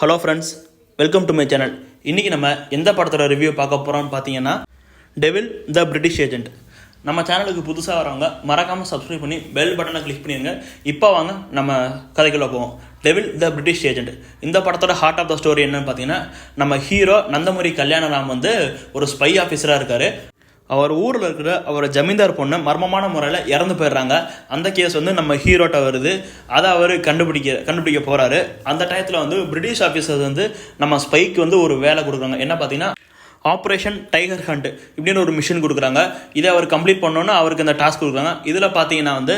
Hello friends, welcome to my channel. இன்றைக்கி நம்ம எந்த படத்தோட ரிவ்யூ பார்க்க போகிறோம்னு பார்த்தீங்கன்னா டெவில் த பிரிட்டிஷ் ஏஜென்ட். நம்ம சேனலுக்கு புதுசாக வரவங்க மறக்காமல் சப்ஸ்கிரைப் பண்ணி பெல் பட்டனை கிளிக் பண்ணிடுங்க. இப்போ வாங்க நம்ம கதைக்குள்ளே போவோம். டெவில் த பிரிட்டிஷ் ஏஜென்ட் இந்த படத்தோட ஹார்ட் ஆஃப் த ஸ்டோரி என்னன்னு பார்த்தீங்கன்னா, நம்ம ஹீரோ நந்தமுரி கல்யாணராம் வந்து ஒரு ஸ்பை ஆஃபீஸராக இருக்கார். அவர் ஊரில் இருக்கிற அவர் ஜமீன்தார் பொண்ணு மர்மமான முறையில் இறந்து போயிடுறாங்க. அந்த கேஸ் வந்து நம்ம ஹீரோட்ட வருது. அதை அவர் கண்டுபிடிக்க போகிறாரு. அந்த டயத்தில் வந்து பிரிட்டிஷ் ஆஃபீஸர்ஸ் வந்து நம்ம ஸ்பைக்கு வந்து ஒரு வேலை கொடுக்குறாங்க. என்ன பார்த்தீங்கன்னா, ஆப்ரேஷன் டைகர் ஹண்ட் இப்படின்னு ஒரு மிஷன் கொடுக்குறாங்க. இதை அவர் கம்ப்ளீட் பண்ணோன்னா அவருக்கு இந்த டாஸ்க் கொடுக்குறாங்க. இதில் பார்த்தீங்கன்னா வந்து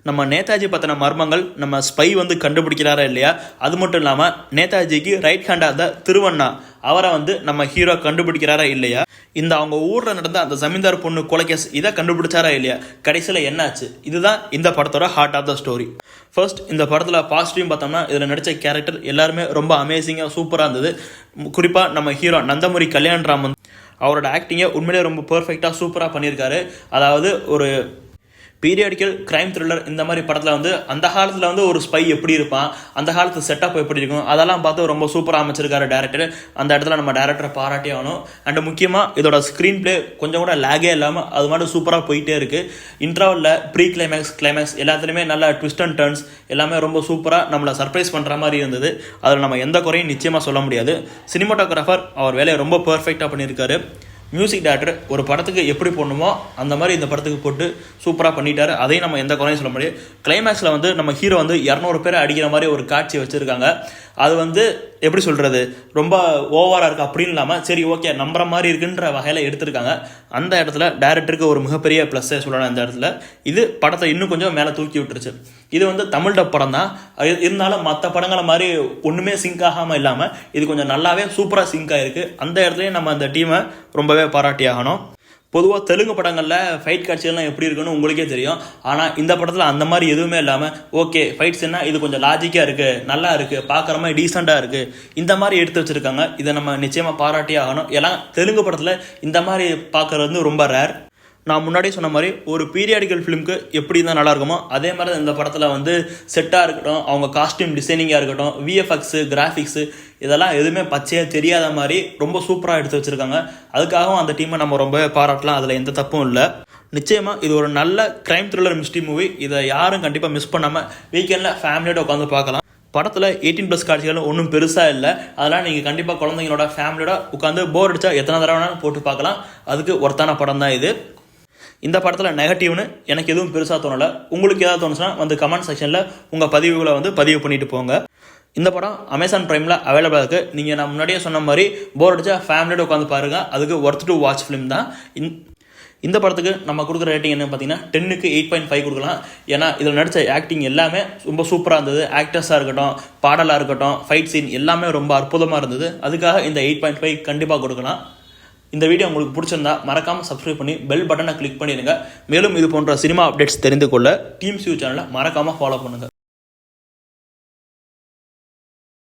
நம்ம நேதாஜி பற்றின மர்மங்கள் நம்ம ஸ்பை வந்து கண்டுபிடிக்கிறாரா இல்லையா, அது மட்டும் இல்லாமல் நேதாஜிக்கு ரைட் ஹேண்டாக திருவண்ணா அவரை வந்து நம்ம ஹீரோ கண்டுபிடிக்கிறாரா இல்லையா, இந்த அவங்க ஊரில் நடந்த அந்த ஜமீன்தார் பொண்ணு கொலை கேஸ் இதை கண்டுபிடிச்சாரா இல்லையா, கடைசியில் என்னாச்சு, இதுதான் இந்த படத்தோட heart of the story. First, இந்த படத்தில் பாசிட்டிவ் பார்த்தோம்னா இதில் நடித்த கேரக்டர் எல்லாருமே ரொம்ப அமேசிங்காக சூப்பராக இருந்தது. குறிப்பாக நம்ம ஹீரோ நந்தமுரி கல்யாணராம் அவரோட ஆக்டிங்கை உண்மையிலே ரொம்ப பர்ஃபெக்டாக சூப்பராக பண்ணியிருக்காரு. அதாவது ஒரு பீரியாடிக்கல் கிரைம் த்ரில்லர் இந்த மாதிரி படத்தில் வந்து அந்த காலத்தில் வந்து ஒரு ஸ்பை எப்படி இருப்பான், அந்த காலத்து செட்டப் எப்படி இருக்கும், அதெல்லாம் பார்த்து ரொம்ப சூப்பராக அமைச்சிருக்காரு டேரக்டர். அந்த இடத்துல நம்ம டேரக்டரை பாராட்டி ஆகணும். அண்ட் முக்கியமாக இதோட ஸ்க்ரீன் பிளே கொஞ்சம் கூட லேகே இல்லாமல் அது மாதிரி சூப்பராக போயிட்டே இருக்குது. இன்ட்ராவலில் ப்ரீ கிளைமேக்ஸ் எல்லாத்துலேயுமே நல்ல ட்விஸ்ட் அண்ட் டர்ன்ஸ் எல்லாமே ரொம்ப சூப்பராக நம்மளை சர்ப்ரைஸ் பண்ணுற மாதிரி இருந்தது. அதில் நம்ம எந்த குறையும் நிச்சயமாக சொல்ல முடியாது. சினிமாட்டோகிராஃபர் அவர் வேலையை ரொம்ப பர்ஃபெக்டாக பண்ணியிருக்காரு. மியூசிக் டைரக்டர் ஒரு படத்துக்கு எப்படி போடணுமோ அந்த மாதிரி இந்த படத்துக்கு போட்டு சூப்பராக பண்ணிட்டாரு. அதையும் நம்ம எந்த குறையும் சொல்ல முடியாது. கிளைமேக்ஸில் வந்து நம்ம ஹீரோ வந்து 200 பேரை அடிக்கிற மாதிரி ஒரு காட்சி வச்சுருக்காங்க. அது வந்து எப்படி சொல்கிறது, ரொம்ப ஓவராக இருக்குது அப்படின்னு இல்லாமல் சரி ஓகே நம்புற மாதிரி இருக்குன்ற வகையில் எடுத்திருக்காங்க. அந்த இடத்துல டேரக்டருக்கு ஒரு மிகப்பெரிய ப்ளஸ்ஸே சொல்லலாம். இந்த இடத்துல இது படத்தை இன்னும் கொஞ்சம் மேலே தூக்கி விட்டுருச்சு. இது வந்து தமிழ் டப் படம் தான், இருந்தாலும் மற்ற படங்களை மாதிரி ஒன்றுமே சிங்க் ஆகாமல் இல்லாமல் இது கொஞ்சம் நல்லாவே சூப்பராக சிங்க் ஆகிருக்கு. அந்த இடத்துலையும் நம்ம அந்த டீமை ரொம்பவே பாராட்டி ஆகணும். பொதுவாக தெலுங்கு படங்களில் ஃபைட் காட்சிகள்லாம் எப்படி இருக்குன்னு உங்களுக்கே தெரியும். ஆனால் இந்த படத்தில் அந்த மாதிரி எதுவுமே இல்லாமல் ஓகே ஃபைட்ஸ் என்ன இது கொஞ்சம் லாஜிக்காக இருக்குது, நல்லா இருக்குது, பார்க்குற மாதிரி டீசெண்டாக இருக்குது, இந்த மாதிரி எடுத்து வச்சுருக்காங்க. இதை நம்ம நிச்சயமாக பாராட்டி ஆகணும். எல்லாம் தெலுங்கு படத்தில் இந்த மாதிரி பார்க்குறது வந்து ரொம்ப ரேர். நான் முன்னாடியே சொன்ன மாதிரி ஒரு பீரியாடிக்கல் ஃபிலிமுக்கு எப்படி இருந்தால் நல்லா இருக்குமோ அதே மாதிரி இந்த படத்தில் வந்து செட்டாக இருக்கட்டும், அவங்க காஸ்டியூம் டிசைனிங்காக இருக்கட்டும், விஎஃப்எக்ஸு கிராஃபிக்ஸு இதெல்லாம் எதுவுமே பச்சையாக தெரியாத மாதிரி ரொம்ப சூப்பராக எடுத்து வச்சுருக்காங்க. அதுக்காகவும் அந்த டீமை நம்ம ரொம்பவே பாராட்டலாம். அதில் எந்த தப்பும் இல்லை. நிச்சயமாக இது ஒரு நல்ல கிரைம் த்ரில்லர் மிஸ்ட்ரி மூவி. இதை யாரும் கண்டிப்பாக மிஸ் பண்ணாமல் வீக்கெண்டில் ஃபேமிலியோட உட்காந்து பார்க்கலாம். படத்தில் 18+ காட்சிகளும் ஒன்றும் பெருசாக இல்லை. அதெல்லாம் நீங்கள் கண்டிப்பாக குழந்தைங்களோட ஃபேமிலியோட உட்காந்து போர் அடித்தா எத்தனை தடவைனாலும் போட்டு பார்க்கலாம். அதுக்கு ஒர்த்தான படம் தான் இது. இந்த படத்தில் நெகட்டிவ்னு எனக்கு எதுவும் பெருசாக தோணலை. உங்களுக்கு ஏதாவது தோணுச்சுன்னா வந்து கமெண்ட் செக்ஷனில் உங்கள் பதிவுகளை வந்து பதிவு பண்ணிட்டு போங்க. இந்த படம் அமேசான் பிரைமில் அவைலபிளாக இருக்குது. நீங்கள் நான் முன்னாடியே சொன்ன மாதிரி போர் அடிச்சா ஃபேமிலியோட உட்காந்து பாருங்கள். அதுக்கு ஒர்த் டு வாட்ச் ஃபிலிம் தான். இந்த படத்துக்கு நம்ம கொடுக்குற ரேட்டிங் என்ன பார்த்தீங்கன்னா 10க்கு 8.5 கொடுக்கலாம். ஏன்னா இதில் நடித்த ஆக்டிங் எல்லாமே ரொம்ப சூப்பராக இருந்தது. ஆக்டர்ஸாக இருக்கட்டும், பாடலாக இருக்கட்டும், ஃபைட் சீன் எல்லாமே ரொம்ப அற்புதமாக இருந்தது. அதுக்காக இந்த 8.5 கண்டிப்பாக கொடுக்கலாம். இந்த வீடியோ உங்களுக்கு பிடிச்சிருந்தா மறக்காமல் சப்ஸ்கிரைப் பண்ணி பெல் பட்டனை கிளிக் பண்ணிடுங்க. மேலும் இது போன்ற சினிமா அப்டேட்ஸ் தெரிந்து கொள்ள டீம்ஸ் யூ சேனலை மறக்காமல் ஃபாலோ பண்ணுங்கள்.